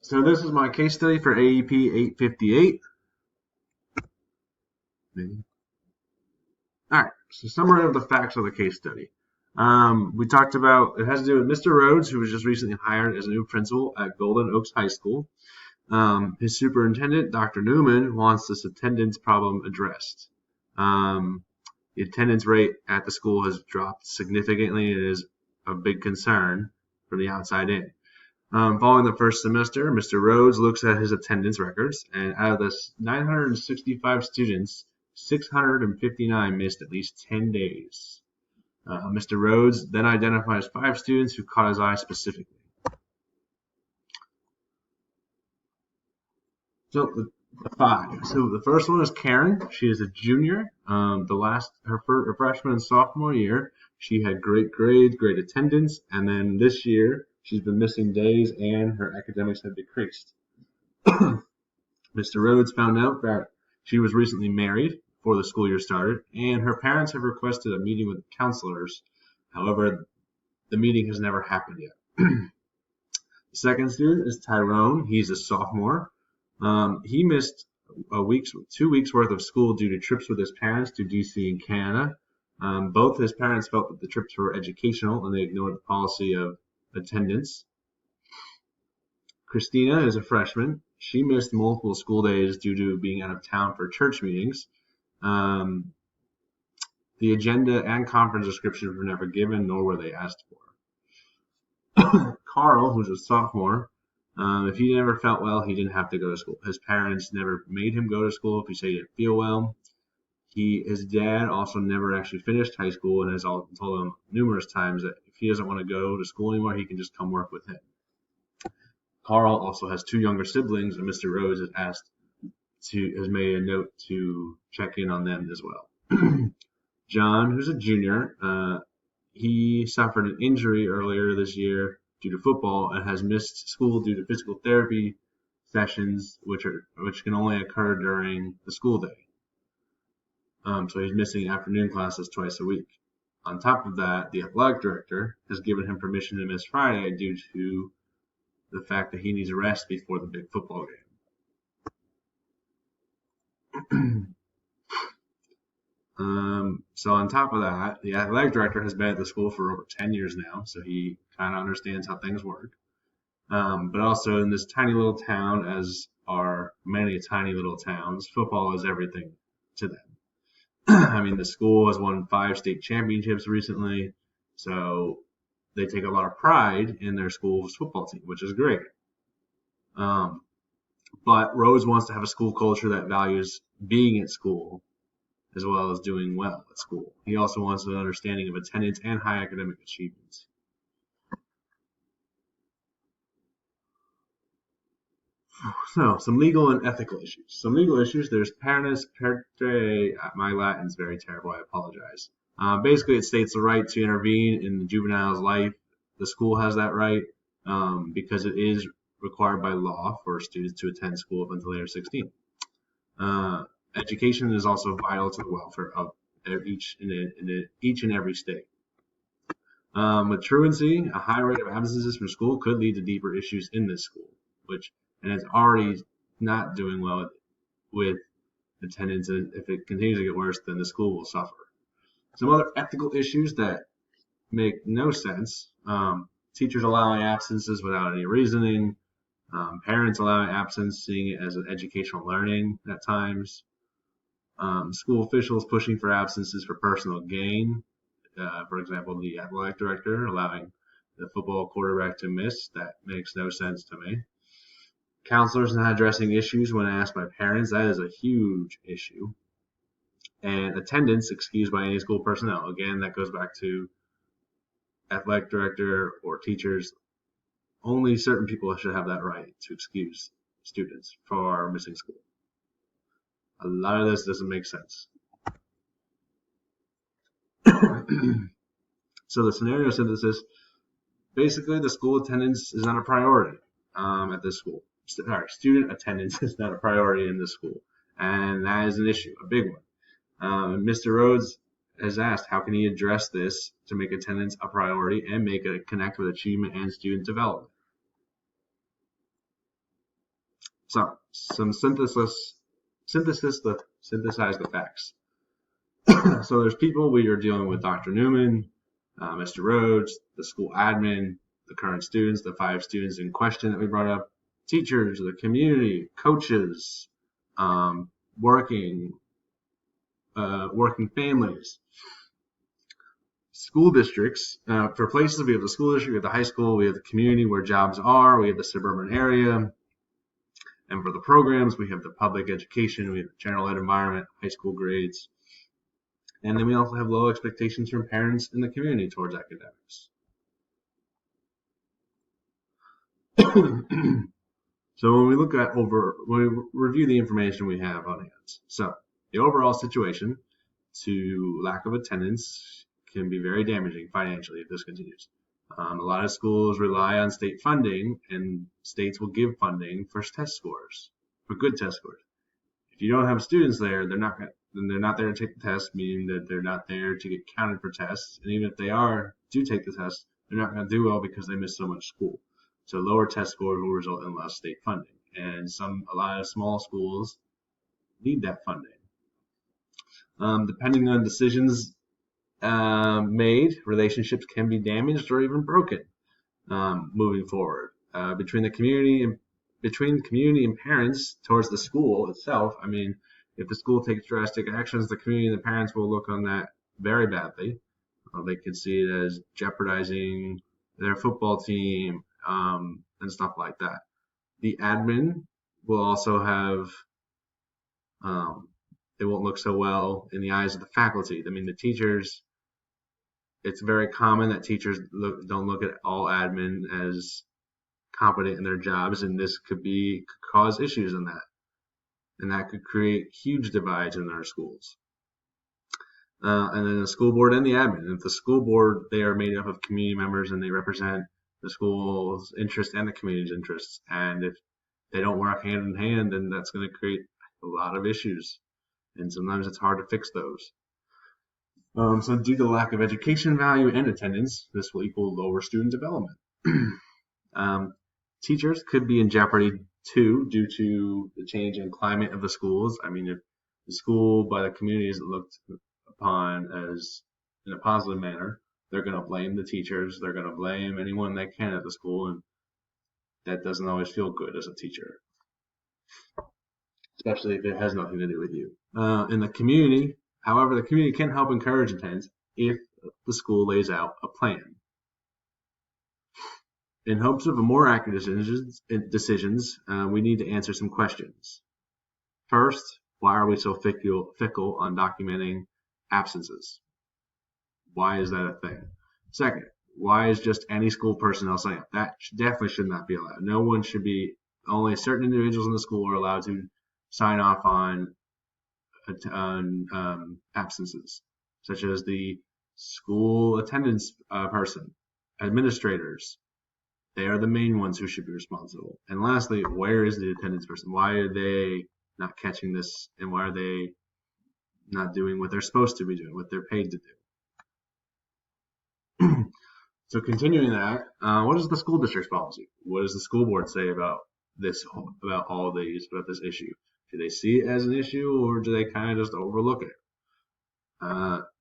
So this is my case study for AEP 858. All right, so summary of the facts of the case study. We talked about, it has to do with Mr. Rhodes, who was just recently hired as a new principal at Golden Oaks High School. His superintendent, Dr. Newman, wants this attendance problem addressed. The attendance rate at the school has dropped significantly. It is a big concern from the outside in. Following the first semester, Mr. Rhodes looks at his attendance records, and out of the 965 students, 659 missed at least 10 days. Mr. Rhodes then identifies 5 students who caught his eye specifically. So the 5. So the first one is Karen. She is a junior. Her freshman and sophomore year, she had great grades, great attendance, and then this year she's been missing days and her academics have decreased. Mr. Rhodes found out that she was recently married before the school year started, and her parents have requested a meeting with counselors. However, the meeting has never happened yet. The second student is Tyrone. He's a sophomore. He missed 2 weeks worth of school due to trips with his parents to DC and Canada. Both his parents felt that the trips were educational and they ignored the policy of attendance. Christina is a freshman. She missed multiple school days due to being out of town for church meetings. The agenda and conference descriptions were never given, nor were they asked for. Carl, who's a sophomore, if he never felt well, he didn't have to go to school. His parents never made him go to school if he said he didn't feel well. His dad also never actually finished high school and has told him numerous times that if he doesn't want to go to school anymore, he can just come work with him. Carl also has 2 younger siblings, and Mr. Rhodes has made a note to check in on them as well. John, who's a junior, he suffered an injury earlier this year due to football and has missed school due to physical therapy sessions, which can only occur during the school day. So he's missing afternoon classes twice a week. On top of that, the athletic director has given him permission to miss Friday due to the fact that he needs a rest before the big football game. So on top of that, the athletic director has been at the school for over 10 years now, so he kind of understands how things work. But also in this tiny little town, as are many tiny little towns, football is everything to them. I mean, the school has won 5 state championships recently, so they take a lot of pride in their school's football team, which is great. But Rhodes wants to have a school culture that values being at school as well as doing well at school. He also wants an understanding of attendance and high academic achievements. So, some legal and ethical issues. Some legal issues, there's parentis parte, my Latin's very terrible, I apologize. Basically, it states the right to intervene in the juvenile's life. The school has that right because it is required by law for students to attend school up until they are 16. Education is also vital to the welfare of each and every state. With truancy, a high rate of absences from school could lead to deeper issues in this school, and it's already not doing well with attendance. And if it continues to get worse, then the school will suffer. Some other ethical issues that make no sense. Teachers allowing absences without any reasoning. Parents allowing absence, seeing it as an educational learning at times. School officials pushing for absences for personal gain. For example, the athletic director allowing the football quarterback to miss. That makes no sense to me. Counselors not addressing issues when asked by parents. That is a huge issue. And attendance excused by any school personnel. Again, that goes back to athletic director or teachers. Only certain people should have that right to excuse students for missing school. A lot of this doesn't make sense. So the scenario synthesis, basically the school attendance is not a priority at this school. Student attendance is not a priority in this school. And that is an issue, a big one. Mr. Rhodes has asked, how can he address this to make attendance a priority and make it connect with achievement and student development? So some synthesize the facts. So there's people. We are dealing with Dr. Newman, Mr. Rhodes, the school admin, the current students, the 5 students in question that we brought up, teachers, the community, coaches, working families, school districts. For places, we have the school district, we have the high school, we have the community where jobs are, we have the suburban area. And for the programs, we have the public education, we have the general ed environment, high school grades. And then we also have low expectations from parents in the community towards academics. So when we review the information we have on hand. So the overall situation to lack of attendance can be very damaging financially if this continues. A lot of schools rely on state funding, and states will give funding for test scores, for good test scores. If you don't have students there, they're not there to take the test, meaning that they're not there to get counted for tests. And even if they do take the test, they're not going to do well because they miss so much school. So lower test scores will result in less state funding, and a lot of small schools need that funding. Depending on decisions made, relationships can be damaged or even broken moving forward between community and parents towards the school itself. I mean, if the school takes drastic actions, the community and the parents will look on that very badly. They could see it as jeopardizing their football team and stuff like that. The admin will also have it won't look so well in the eyes of the faculty. I mean, the teachers, it's very common that teachers don't look at all admin as competent in their jobs, and this could cause issues in that. And that could create huge divides in our schools. And then the school board and the admin. If the school board, they are made up of community members and they represent the school's interests and the community's interests. And if they don't work hand in hand, then that's going to create a lot of issues. And sometimes it's hard to fix those. So due to the lack of education value and attendance, this will equal lower student development. Teachers could be in jeopardy too due to the change in climate of the schools. I mean, if the school by the community isn't looked upon as in a positive manner, they're going to blame the teachers. They're going to blame anyone they can at the school, and that doesn't always feel good as a teacher, especially if it has nothing to do with you. In the community, however, the community can help encourage attendance if the school lays out a plan. In hopes of a more accurate decisions, we need to answer some questions. First, why are we so fickle on documenting absences? Why is that a thing? Second, why is just any school personnel signing up? That definitely should not be allowed. No one should be, only certain individuals in the school are allowed to sign off on absences, such as the school attendance person, administrators. They are the main ones who should be responsible. And lastly, where is the attendance person? Why are they not catching this, and why are they not doing what they're supposed to be doing, what they're paid to do? So continuing that, what is the school district's policy? What does the school board say about this issue? Do they see it as an issue, or do they kind of just overlook it?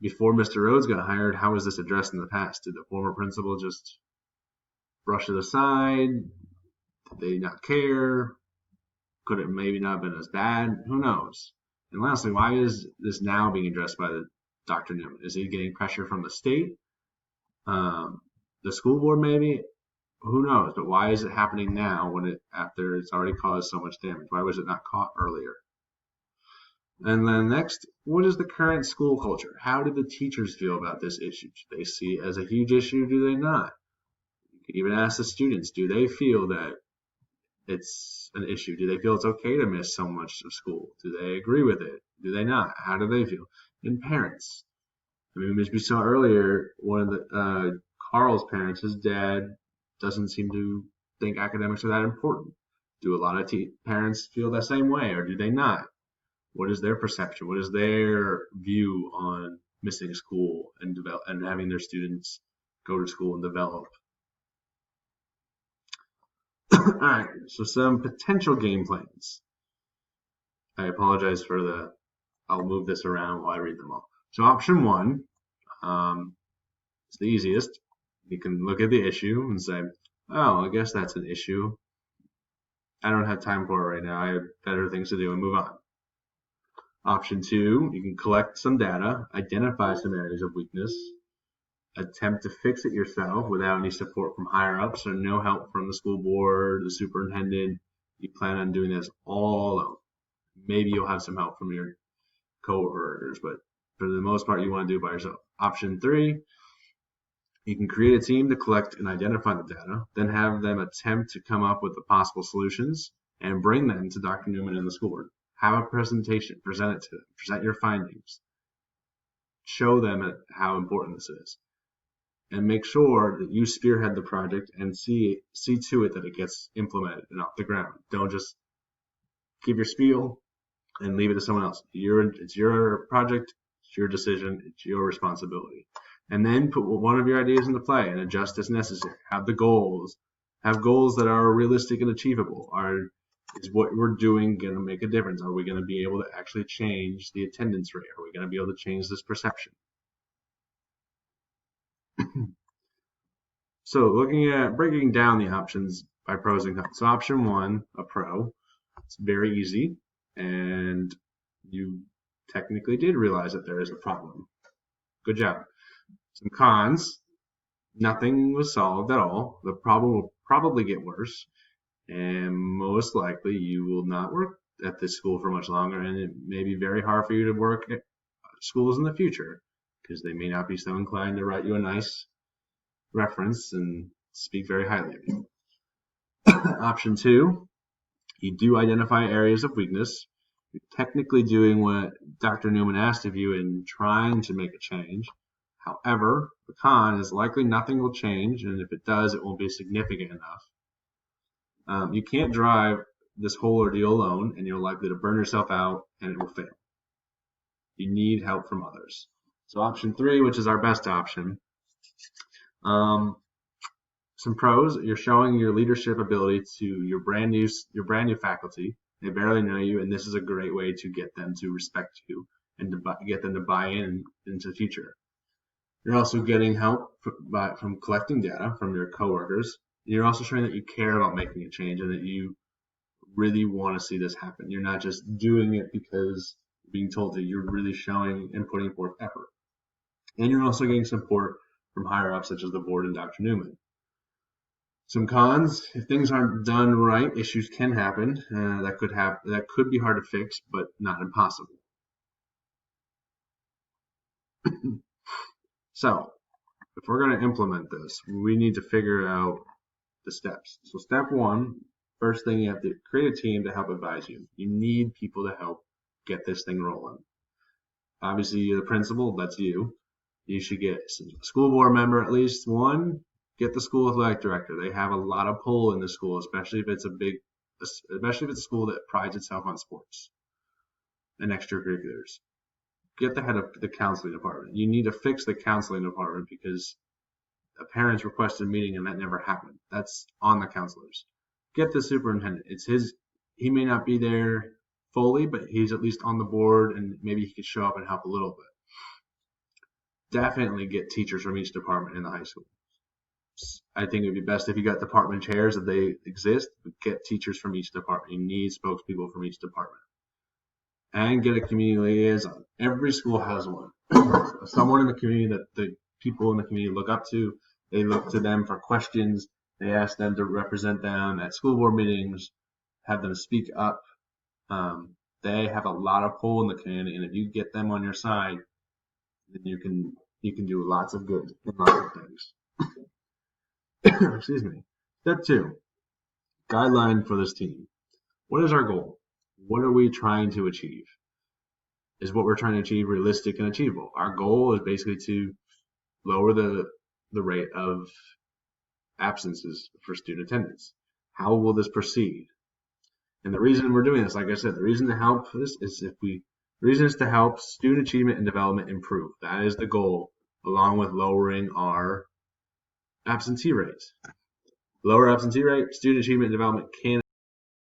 Before Mr. Rhodes got hired, how was this addressed in the past? Did the former principal just brush it aside? Did they not care? Could it maybe not have been as bad? Who knows? And lastly, why is this now being addressed by Dr. Newman? Is he getting pressure from the state? The school board maybe? Who knows? But why is it happening now after it's already caused so much damage? Why was it not caught earlier? And then next, what is the current school culture? How do the teachers feel about this issue? Do they see it as a huge issue? Do they not? You can even ask the students, do they feel that it's an issue? Do they feel it's okay to miss so much of school? Do they agree with it? Do they not? How do they feel? And parents. I mean, as we saw earlier, one of the Carl's parents, his dad doesn't seem to think academics are that important. Do a lot of parents feel that same way, or do they not? What is their perception? What is their view on missing school and having their students go to school and develop? Alright, so some potential game plans. I apologize for I'll move this around while I read them all. So option one, it's the easiest. You can look at the issue and say, oh, I guess that's an issue. I don't have time for it right now. I have better things to do, and move on. Option two, you can collect some data, identify some areas of weakness, attempt to fix it yourself without any support from higher ups or no help from the school board, the superintendent. You plan on doing this all alone. Maybe you'll have some help from your coworkers, but for the most part, you want to do it by yourself. Option three, you can create a team to collect and identify the data, then have them attempt to come up with the possible solutions and bring them to Dr. Newman and the school board. Have a presentation, present it to them, present your findings, show them how important this is, and make sure that you spearhead the project and see to it that it gets implemented and off the ground. Don't just give your spiel and leave it to someone else. It's your project, it's your decision, it's your responsibility. And then put one of your ideas into play and adjust as necessary. Have goals that are realistic and achievable. Is what we're doing going to make a difference? Are we going to be able to actually change the attendance rate? Are we going to be able to change this perception? So looking at breaking down the options by pros and cons. So option one, a pro, it's very easy, and you technically did realize that there is a problem. Good job. Some cons, nothing was solved at all. The problem will probably get worse, and most likely you will not work at this school for much longer, and it may be very hard for you to work at schools in the future because they may not be so inclined to write you a nice reference and speak very highly of you. Option two, you do identify areas of weakness. You're technically doing what Dr. Newman asked of you and trying to make a change. However, the con is likely nothing will change, and if it does, it won't be significant enough. You can't drive this whole ordeal alone, and you're likely to burn yourself out, and it will fail. You need help from others. So option three, which is our best option, some pros: you're showing your leadership ability to your brand new faculty. They barely know you, and this is a great way to get them to respect you and to get them to buy into the future. You're also getting help from collecting data from your coworkers. You're also showing that you care about making a change and that you really want to see this happen. You're not just doing it because you're being told to. You're really showing and putting forth effort. And you're also getting support from higher ups such as the board and Dr. Newman. Some cons: if things aren't done right, issues can happen. That could be hard to fix, but not impossible. So, if we're going to implement this, we need to figure out the steps. So step one, first thing, you have to create a team to help advise you. You need people to help get this thing rolling. Obviously, you're the principal, that's you. You should get a school board member, at least one. Get the school athletic director. They have a lot of pull in the school, especially if it's a school that prides itself on sports and extracurriculars. Get the head of the counseling department. You need to fix the counseling department because a parent's requested a meeting and that never happened. That's on the counselors. Get the superintendent. He may not be there fully, but he's at least on the board and maybe he could show up and help a little bit. Definitely get teachers from each department in the high school. I think it would be best if you got department chairs, if they exist, but get teachers from each department. You need spokespeople from each department. And get a community liaison. Every school has one. Someone in the community that the people in the community look up to. They look to them for questions. They ask them to represent them at school board meetings, have them speak up. They have a lot of pull in the community, and if you get them on your side, then you can do lots of good in lots of things. Excuse me. Step two, guideline for this team. What is our goal? What are we trying to achieve? Is what we're trying to achieve realistic and achievable? Our goal is basically to lower the rate of absences for student attendance. How will this proceed? And the reason we're doing this, like I said, the reason to help this is the reason is to help student achievement and development improve. That is the goal, along with lowering our absentee rates. Lower absentee rate, student achievement and development can